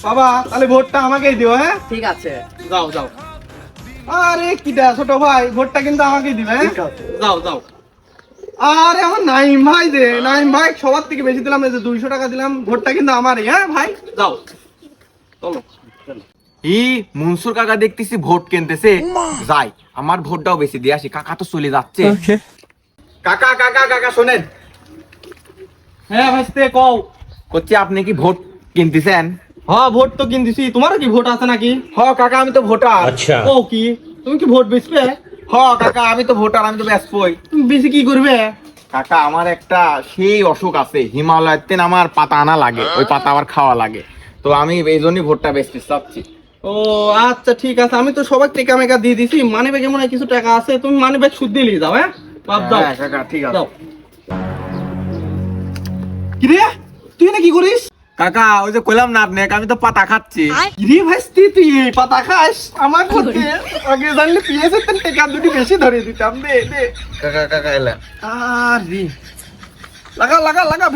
বাবা তাহলে ভোটটা আমাকেই দিও, হ্যাঁ? ঠিক আছে। যাও যাও। আরে কিটা ছোট ভাই, ভোটটা কিন্তু আমাকেই দিবে, হ্যাঁ? যাও যাও। আরে আমার নাইম ভাই দে, নাইম ভাই সবার থেকে বেশি দিলাম, এই যে 200 টাকা দিলাম, ভোটটা কিন্তু আমারই, হ্যাঁ ভাই? যাও চলো। ই মনসুর কাকা দেখতেছি ভোট কিনতেছে, যাই আমার ভোটটাও বেশি দিয়ে আসি, কাকা তো চলে যাচ্ছে। কাকা কাকা কাকা শোনেন, হ্যাঁ ভাইস্তে কও। করছি আপনি কি ভোট কিনতেছেন? হ্যাঁ ভোট তো কিনতেছি, তোমারও কি ভোট আছে নাকি? হ কাকা আমি তো ভোটার। ও কি তুমি কি ভোট বেচবে? হ কাকা আমি তো ভোটার, আমি তো ব্যস্তই। তুমি বেশি কি করবে? কাকা আমার একটা সেই অসুখ আছে, হিমালয়াতে আমার পাতা আনা লাগে, ওই পাতা আবার খাওয়া লাগে, তো আমি এই জন্যই ভোটটা বেচতে চাচ্ছি। ও আচ্ছা ঠিক আছে, আমি তো সবার টেকা মেকা দিয়ে দিছি, মানি ব্যাগে মনে হয় কিছু টাকা আছে, তুমি মানি ব্যাগ সুদ দিয়ে নিয়ে যাও, হ্যাঁ? বাপ দাও। হ্যাঁ কাকা ঠিক আছে। দাও। কিরে তুই না কি করিস? কাকা ওই যে কইলাম না আপনাকে, আমি তো পাতা খাচ্ছি। কিরে ভাইস্তি তুই এই পাতা খাস? আমার করতে আগে জানলে পিএসের তেল টেকা দুটি বেশি ধরে দিতাম। দে দে। কাকা কাকা এলা আরে লাগা লাগা লাগা